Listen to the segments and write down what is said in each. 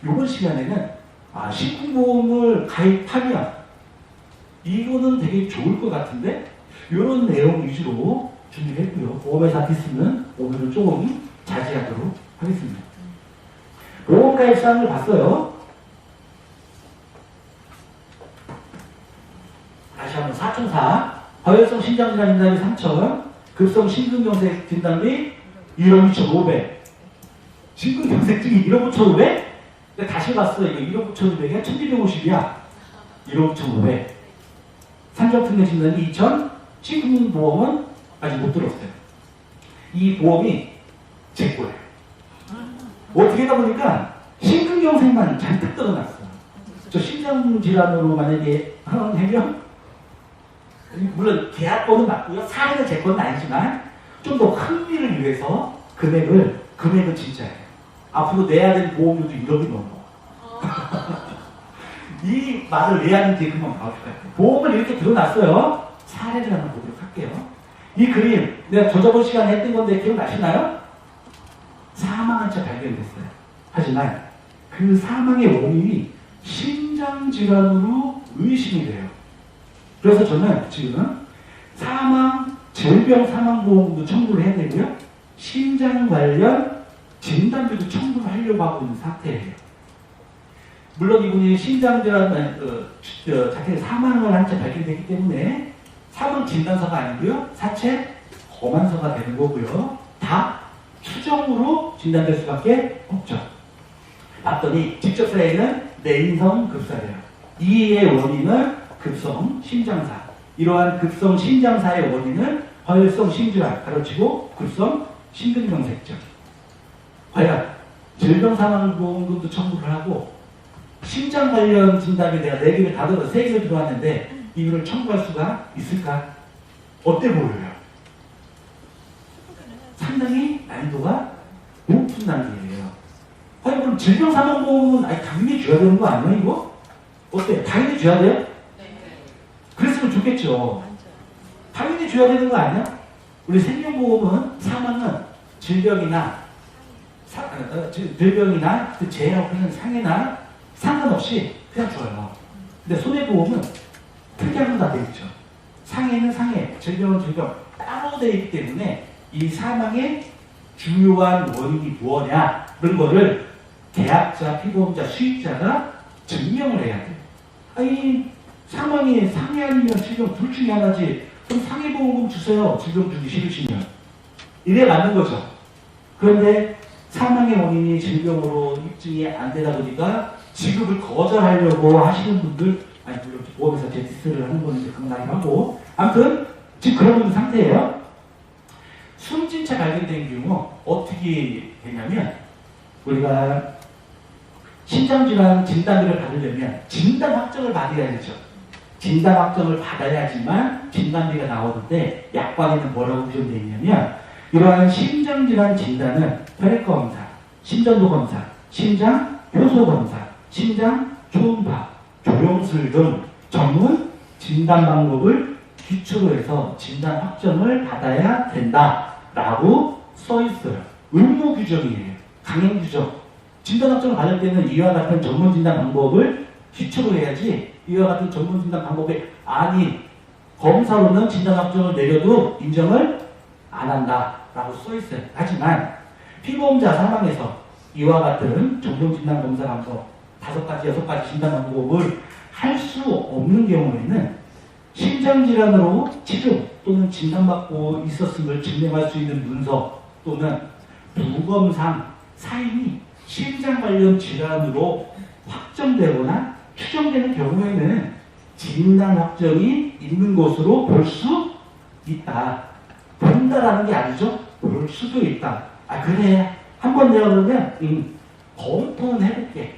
이번 시간에는 식품보험을 가입하면 이거는 되게 좋을 것 같은데 이런 내용 위주로 준비를 했고요. 보험회사 디스는 오늘은 조금 자제하도록 하겠습니다. 보험가입사항을 봤어요. 다시 한번 4,400, 과열성 심장질환 진단비 3,000, 급성 심근경색 진단비 1억 2,500, 심근경색증이 1억 9,500? 다시 봤어. 이거 1억 9,500이야? 1,250이야. 1억 9,500. 산정특례 진단비 2,000, 심근보험은 아직 못 들었어요. 이 보험이 제 거예요. 어떻게 하다 보니까 심근경색만 잔뜩 떨어났어. 저 심장질환으로 만약에 하면 물론 계약권은 맞고요. 사례는 제 건 아니지만 좀 더 흥미를 위해서 금액은 진짜예요. 앞으로 내야 될 보험료도 1억이 넘어. 이 말을 왜 하는지 금방 나올 것 같아요. 보험을 이렇게 들어놨어요. 사례를 한번 보도록 할게요. 이 그림 내가 저저번 시간에 했던 건데 기억나시나요? 사망한 채 발견됐어요. 하지만 그 사망의 원인이 심장질환으로 의심이 돼요. 그래서 저는 지금 질병 사망보험도 청구를 해야 되고요. 심장 관련 진단비도 청구를 하려고 하고 있는 상태예요. 물론 이분이 심장질환 자체 사망을 한 채 발견됐기 때문에 사망 진단서가 아니고요. 사체 검안서가 되는 거고요. 다 추정으로 진단될 수밖에 없죠. 봤더니 직접사에는 내인성 급사래요. 이의 원인은 급성 심장사. 이러한 급성 심장사의 원인은 과열성 심질환, 가로치고 급성 심근경색증. 과연 질병사망보험금도 청구를 하고 심장 관련 진단이 내가 4개를 다 들어 3개를 들어왔는데 이거를 청구할 수가 있을까? 어때 보여요? 상당히 난이도가 높은 단계예요. 아니 그럼 질병사망보험은 당연히 줘야 되는 거 아니야 이거? 어때? 당연히 줘야 돼요? 그랬으면 좋겠죠. 당연히 줘야 되는 거 아니야? 우리 생명보험은 사망은 질병이나 그 재해하고 그냥 상해나 상관없이 그냥 줘요. 근데 손해보험은 특약은 다 되어 있죠. 상해는 상해, 질병은 질병 따로 되어 있기 때문에 이 사망의 주요한 원인이 뭐냐 그런 거를 계약자, 피보험자, 수익자가 증명을 해야 돼요. 아니 사망이 상해 아니면 질병 둘 중에 하나지. 그럼 상해보험금 주세요. 질병 주기 싫으시면. 이래 맞는 거죠. 그런데 사망의 원인이 질병으로 입증이 안 되다 보니까 지급을 거절하려고 하시는 분들, 물론 보험회사 제티스를 하는 건데 그건 아니고, 아무튼 지금 그런 상태예요. 숨진 채 발견된 경우 어떻게 되냐면 우리가 심장질환 진단비를 받으려면 진단 확정을 받아야 되죠. 진단 확정을 받아야지만 진단비가 나오는데 약관에는 뭐라고 규정되어 있냐면 이러한 심장질환 진단은 혈액검사, 심전도 검사, 심장 효소 검사, 심장 초음파, 조영술 등 전문 진단 방법을 기초로 해서 진단 확정을 받아야 된다라고 써 있어요. 의무 규정이에요. 강행 규정. 진단 확정을 받을 때는 이와 같은 전문 진단 방법을 기초로 해야지 이와 같은 전문 진단 방법이 아닌 검사로는 진단 확정을 내려도 인정을 안 한다라고 써 있어요. 하지만 피보험자 사망에서 이와 같은 전문 진단 검사 감소 5가지, 6가지 진단 방법을 할 수 없는 경우에는 심장질환으로 치료 또는 진단받고 있었음을 증명할 수 있는 문서 또는 부검상 사인이 심장 관련 질환으로 확정되거나 추정되는 경우에는 진단 확정이 있는 것으로 볼 수 있다. 본다라는 게 아니죠. 볼 수도 있다. 그래. 한번 내가 그러면 검토는 해볼게.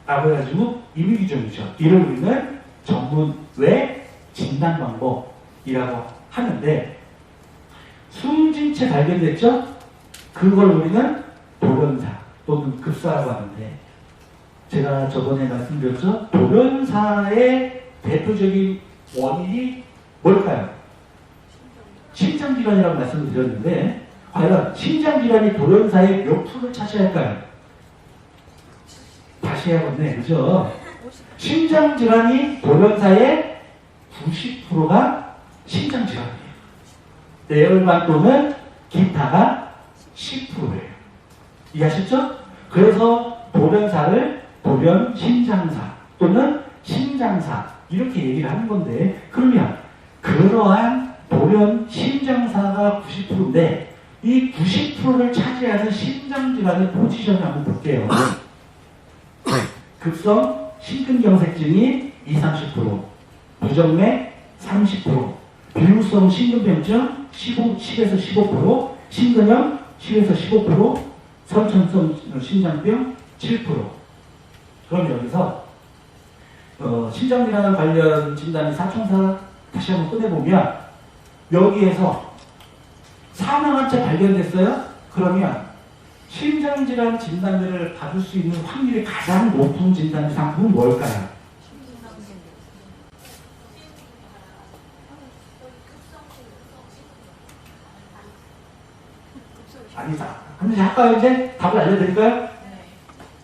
라고 해가지고 임의규정이죠. 이를 우리는 전문 외 진단 방법이라고 하는데 숨진 채 발견됐죠? 그걸 우리는 돌연사 또는 급사라고 하는데 제가 저번에 말씀드렸죠? 돌연사의 대표적인 원인이 뭘까요? 심장질환이라고 말씀을 드렸는데 과연 심장질환이 돌연사의 몇 프로를 차지할까요? 다시 다시 해야겠네. 그죠? 심장질환이 돌연사의 90%가 심장질환이에요. 뇌혈관 또는 기타가 10%예요. 이해하셨죠? 그래서 돌연사를 돌연심장사 또는 심장사 이렇게 얘기를 하는 건데, 그러면 그러한 돌연심장사가 90%인데 이 90%를 차지하는 심장질환의 포지션을 한번 볼게요. 급성 심근경색증이 20-30%, 부정맥 30%, 비후성 심근병증 10에서 15%, 심근염 10에서 15%, 선천성 심장병 7%. 그럼 여기서 심장질환 관련 진단이 사총사 다시 한번 꺼내보면 여기에서 사망한 채 발견됐어요? 그러면 심장질환 진단을 받을 수 있는 확률이 가장 높은 진단 상품은 뭘까요? 아니다. 그럼 아까 이제 답을 알려드릴까요?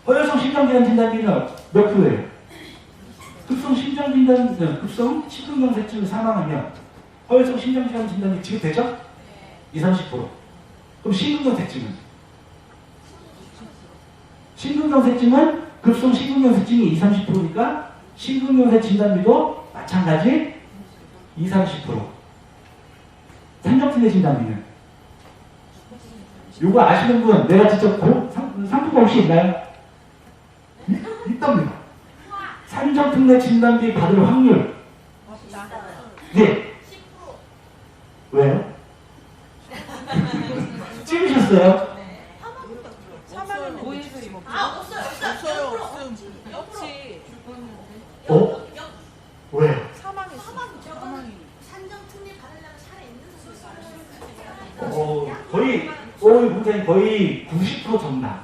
허혈성 심장질환 진단비는 몇 프로예요? 급성 심장진단, 급성 심근경색증을 사망하면 허혈성 심장질환 진단비 지급되죠? 20-30%. 그럼 심근경색증은? 심근경색증은 급성 심근경색증이 20-30%니까 심근경색 진단비도 마찬가지 20-30%. 산정특례 진단비는? 요거 아시는 분, 내가 직접 상품권 혹시 있나요? 있답니다. 산정특례 진단비 받을 확률. 네. 왜요? 찍으셨어요? 사망은 고에서 이거. 없어요. 없지. 어? 왜요? 사망했어. 사망이. 산정특례 받으려면 살아 있는 수술을 거의 문제는 거의 90% 정답.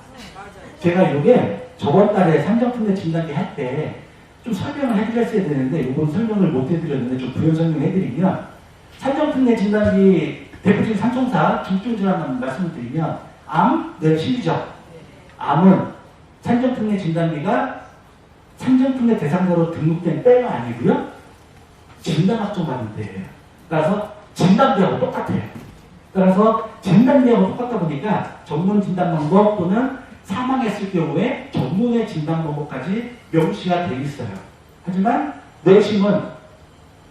제가 이게 저번 달에 산정특례 진단비 할 때 좀 설명을 해드렸어야 되는데 이번 설명을 못 해드렸는데 좀 부연 설명해드리면, 산정특례 진단비 대표적인 산총사 중증질환만 말씀을 드리면 암, 네, 심리적. 암은 산정특례 진단비가 산정특례 대상자로 등록된 때가 아니고요, 진단확정 받는 때예요. 따라서 진단비하고 똑같아요. 따라서 진단비하고 똑같다 보니까 전문 진단 방법 또는 사망했을 경우에 전문의 진단 방법까지 명시가 되어 있어요. 하지만 뇌심은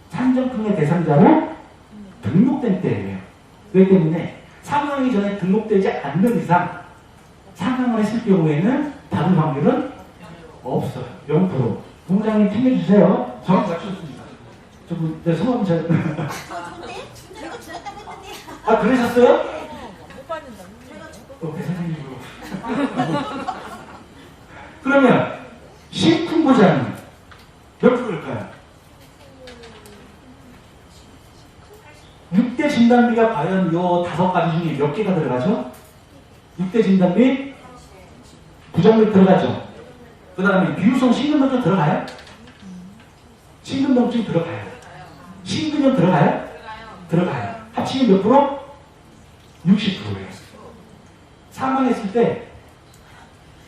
산정특례 대상자로 등록된 때예요. 그렇기 때문에 사망하기 전에 등록되지 않는 이상 사망을 했을 경우에는 받을 확률은 없어요. 0%. 본부장님 챙겨주세요. 정확히 맞추셨습니다. 저분, 내 성함이 잘. 좋은데? 제가 죽었다고 했는데. 아, 그러셨어요? 못 받는다. 배 선생님으로. 그러면 심쿵부장님 몇 프로일까요? 6대 진단비가 과연 요 5가지 중에 몇 개가 들어가죠? 6대 진단비 부정맥 들어가죠. 그 다음에 비후성 심근병증 들어가요? 심근병증 들어가요. 심근염 들어가요? 들어가요. 합치면 몇 프로? 60%예요. 사망했을 때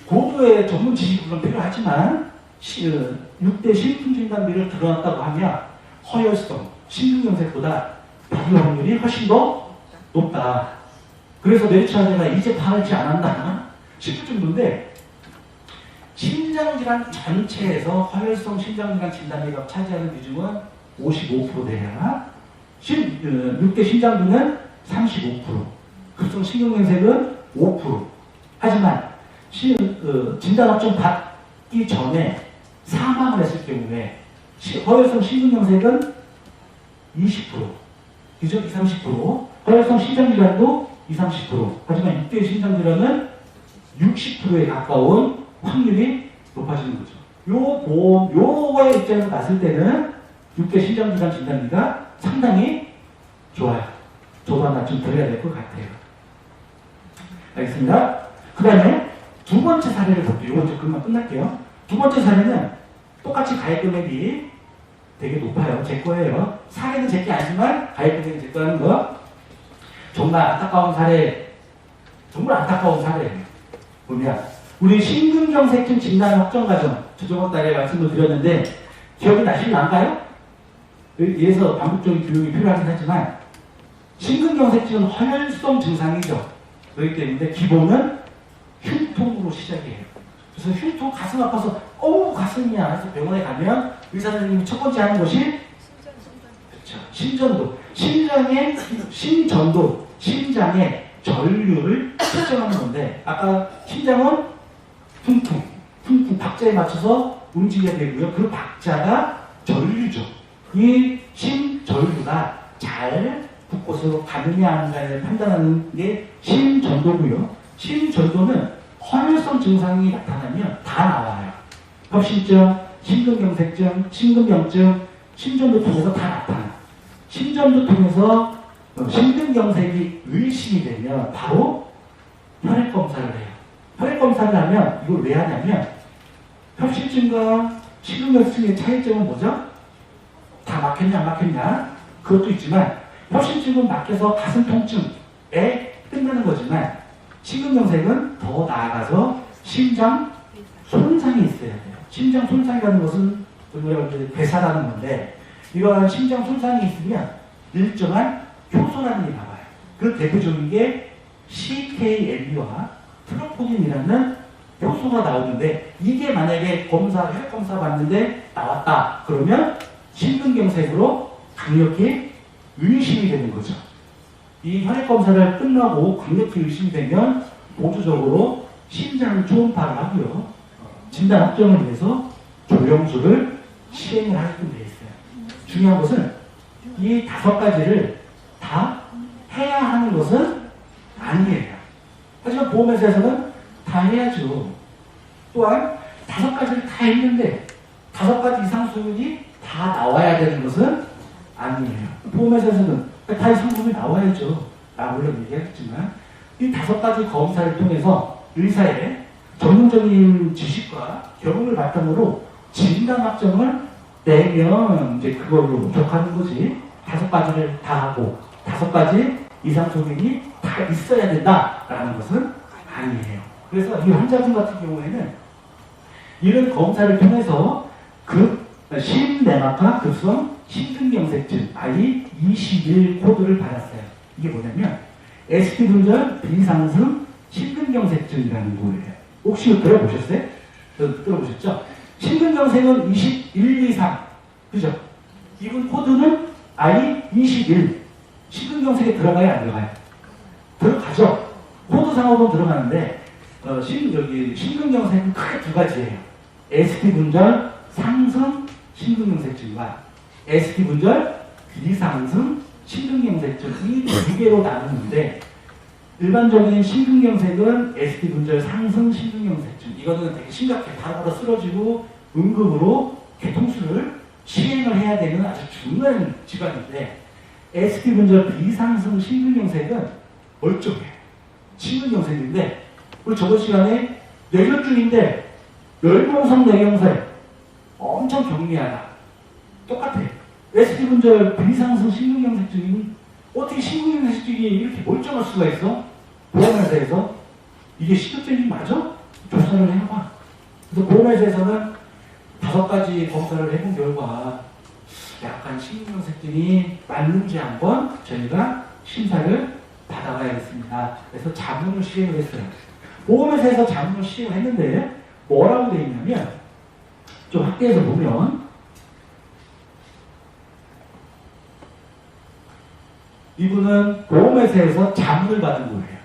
고도의 전문 지식이 물론 필요하지만 6대 심쿵진단비를 들어놨다고 하면 허혈성, 심근경색보다 받을 확률이 훨씬 더 높다. 그래서 뇌리치환자가 이제 파악하지 않았나 싶을 정도인데, 심장질환 전체에서 허혈성 심장질환 진단비가 차지하는 비중은 55%대야 6대 심장비는 35%, 급성 심근경색은 5%. 하지만 진단확정 받기 전에 사망을 했을 경우에 허혈성 심근경색은 20%, 그죠? 20-30%, 허혈성 심장질환도 20-30%. 하지만 6대 심장질환은 60%에 가까운 확률이 높아지는 거죠. 요거의 입장에서 봤을 때는 6대 심장질환 진단비가 상당히 좋아요. 저도 하나 좀 드려야 될 것 같아요. 알겠습니다. 그 다음에 두 번째 사례를 볼게요. 이거 이제 금방 끝날게요. 두 번째 사례는 똑같이 가입 금액이 되게 높아요. 제 거예요. 사례는 제 게 아니지만 가입 금액이 제 거라는 거. 정말 안타까운 사례, 정말 안타까운 사례예요. 보면 우리 심근경색증 진단 확정 과정 저번 달에 말씀을 드렸는데 기억이 나실랑가요? 위에서 반복적인 교육이 필요하긴 하지만 심근경색증은 헌혈성 증상이죠. 그렇기 때문에 기본은 흉통으로 시작해요. 그래서 흉통 가슴 아파서 어우 가슴이야 해서 병원에 가면 의사 선생님이 첫 번째 하는 것이 그렇죠. 심전도. 심장의 전류를 측정하는 건데 아까 심장은 퉁퉁 박자에 맞춰서 움직여야 되고요. 그 박자가 전류죠. 이 심전류가 잘 곳곳으로 가느냐 아닌가를 판단하는 게 심전도고요. 심전도는 헌혈성 증상이 나타나면 다 나와요. 협심증, 심근경색증, 심근병증, 심전도 통해서 다 나타나요. 심전도 통해서 심근경색이 의심이 되면 바로 혈액검사를 해요. 혈액검사를 하면 이걸 왜 하냐면 협심증과 심근경색증의 차이점은 뭐죠? 다 막혔냐 안 막혔냐 그것도 있지만 협심증은 막혀서 가슴 통증에 끝나는 거지만 심근경색은 더 나아가서 심장 손상이 있어야 돼요. 심장 손상이라는 것은 우리가 괴사라는 건데 이러한 심장 손상이 있으면 일정한 효소라는 게 나와요. 그 대표적인 게 CKMB와 트로포닌이라는 효소가 나오는데 이게 만약에 혈액검사 받는데 나왔다 그러면 심근경색으로 강력히 의심이 되는 거죠. 이 혈액검사를 끝나고 강력히 의심이 되면 보조적으로 심장 초음파를 하고요. 진단 확정을 위해서 조영술을 시행을 하게끔 되어 있어요. 중요한 것은 이 5가지를 다 해야 하는 것은 아니에요. 하지만 보험회사에서는 다 해야죠. 또한 5가지를 다 했는데 5가지 이상 소율이 다 나와야 되는 것은 아니에요. 보험회사에서는 다 이상 소율이 나와야죠. 물론 얘기했지만 이 5가지 검사를 통해서 의사의 전문적인 지식과 경험을 바탕으로 진단 확정을 내면 이제 그걸로 적하는 거지. 5가지를 다 하고 5가지 이상 소견이 다 있어야 된다라는 것은 아니에요. 그래서 이 환자분 같은 경우에는 이런 검사를 통해서 심내막하 급성 심근경색증 I21 코드를 받았어요. 이게 뭐냐면 ST 분절 비상승 심근경색증이라는 거예요. 혹시 들어보셨어요? 들어보셨죠? 심근경색은 21 이상 그죠? 이분 코드는 I21 심근경색에 들어가야 안 들어가요? 들어가죠. 코드상으로 들어가는데 심근경색은 크게 2가지예요. ST 분절 상승 심근경색증과 ST 분절 비상승 심근경색증 이 2개로 나누는데 일반적인 심근경색은 ST 분절 상승 심근경색증 이거는 되게 심각해. 바로 쓰러지고 응급으로 개통수를 시행을 해야 되는 아주 중요한 질환인데 ST 분절 비상승 심근경색은 멀쩡해. 심근경색인데 우리 저번 시간에 뇌졸중인데 뇌동성 뇌경색 엄청 경미하다. 똑같아. ST 분절 비상승 심근경색증이 어떻게 심근경색증이 이렇게 멀쩡할 수가 있어? 보험회사에서 이게 식욕증이 맞아? 조사를 해봐. 그래서 보험회사에서는 5가지 검사를 해본 결과 약간 심근경색증이 맞는지 한번 저희가 심사를 받아가야겠습니다. 그래서 자문을 시행을 했어요. 보험회사에서 자문을 시행을 했는데 뭐라고 되어 있냐면 좀 학계에서 보면 이분은 보험회사에서 자문을 받은 거예요.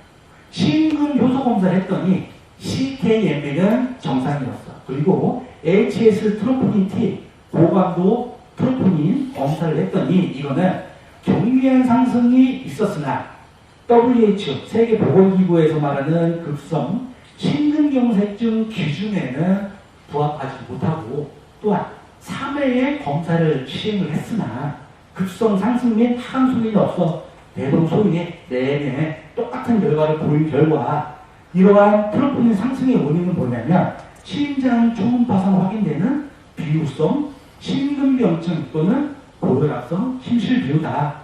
심근효소 검사를 했더니 CKMB는 정상이었어. 그리고 HS 트로포닌 T 고감도 트로포닌 검사를 했더니 이거는 경미한 상승이 있었으나 WHO 세계보건기구에서 말하는 급성 심근경색증 기준에는 부합하지 못하고 또한 3회의 검사를 시행을 했으나 급성 상승 및 하강 소인이 없어 대동 소인의 내내 똑같은 결과를 보인 결과 이러한 트로포닌 상승의 원인은 뭐냐면 심장 초음파상 확인되는 비후성 심근병증 또는 고혈압성 심실비후다.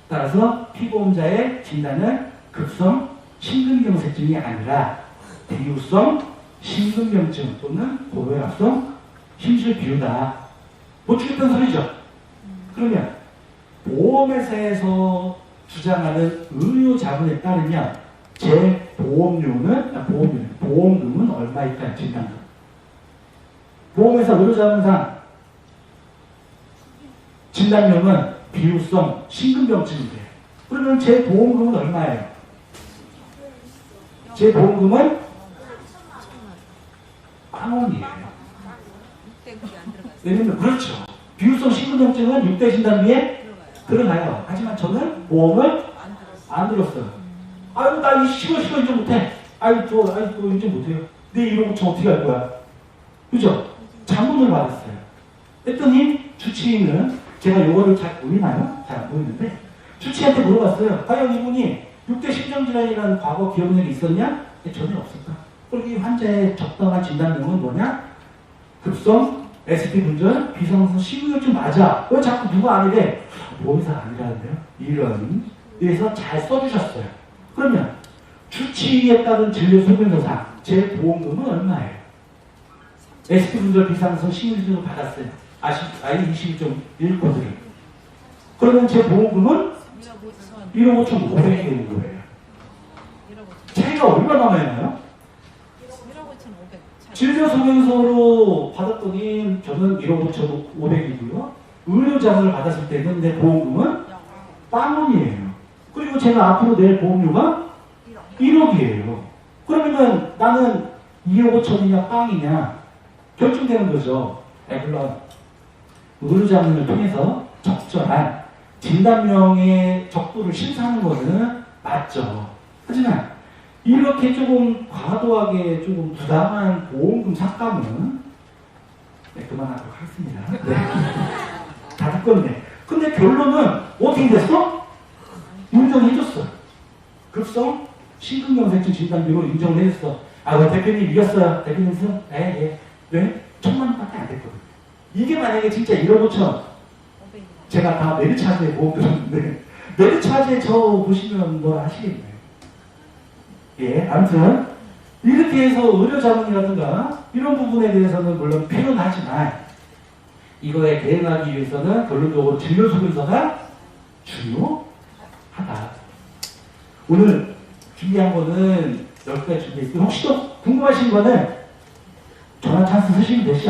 따라서 피보험자의 진단은 급성 심근경색증이 아니라 비후성 심근경증 또는 고혈압성 심술 비우다. 못 주겠다는 소리죠. 그러면 보험회사에서 주장하는 의료 자문에 따르면 제 보험금은 얼마일까요? 진단금. 보험회사 의료 자문상 진단금은 비후성 심근경증인데 그러면 제 보험금은 얼마예요? 제 보험금은 10,000원이에요. 6대 그게 안 들어가요. 왜냐면 그렇죠. 비후성 심근경증은 6대 진단비에 들어가요. 하지만 저는 보험을 안 들었어. 안 들었어요. 아유 나 싫어 인정 못해. 아유 또 인정 못해요. 내 1억 5천 어떻게 할 거야? 그죠? 자문을 받았어요. 했더니 주치의는 제가 요거를 잘 보이나요? 잘 안 보이는데 주치의한테 물어봤어요. 과연 이분이 6대 심장질환이라는 과거 기억력이 있었냐? 전혀 없었다. 그리고 이 환자의 적당한 진단명은 뭐냐? 급성 SP 분절 비상성 심근경증 맞아. 왜 자꾸 누가 아니래? 보험사가 아니라는데요. 이런 그래서 잘 써주셨어요. 그러면 주치의에 따른 진료 소견서상 제 보험금은 얼마예요? SP 분절 비상성 심근경증을 받았어요. I21.1코드를. 그러면 제 보험금은 1억 5천 5백이 되는 거예요. 1억 5천. 차이가 얼마나 많이 나요? 1억 5천 5백. 진료 소견서로 받았더니 저는 1억 5천 5백이고요. 의료자문을 받았을 때는 내 보험금은 빵원이에요. 그리고 제가 앞으로 낼 보험료가 1억이에요. 그러면 나는 2억 5천이냐 빵이냐 결정되는 거죠. 물론 의료자문을 통해서 적절한 진단명의 적도를 심사하는 것은 맞죠. 하지만 이렇게 조금 과도하게 조금 부당한 보험금 삭감은 그만하도록 하겠습니다. 네. 다 듣겠네. 근데 결론은 어떻게 됐어? 인정해줬어. 급성 심근경색증 진단비로 인정을 해줬어. 왜 대표님 이겼어요? 대표님 승? 예. 왜? 1,000만 원밖에 안 됐거든. 이게 만약에 진짜 1억 5천 제가 다 메르차즈에 보험 들었는데 메르차즈에 저 보시면 뭘 하시겠네요. 예, 아무튼 이렇게 해서 의료자문이라든가 이런 부분에 대해서는 물론 필요는 하지만 이거에 대응하기 위해서는 결론적으로 진료소견서가 중요하다. 오늘 준비한 거는 10가지 준비했고요. 혹시 또 궁금하신 거는 전화 찬스 쓰시면 되시죠?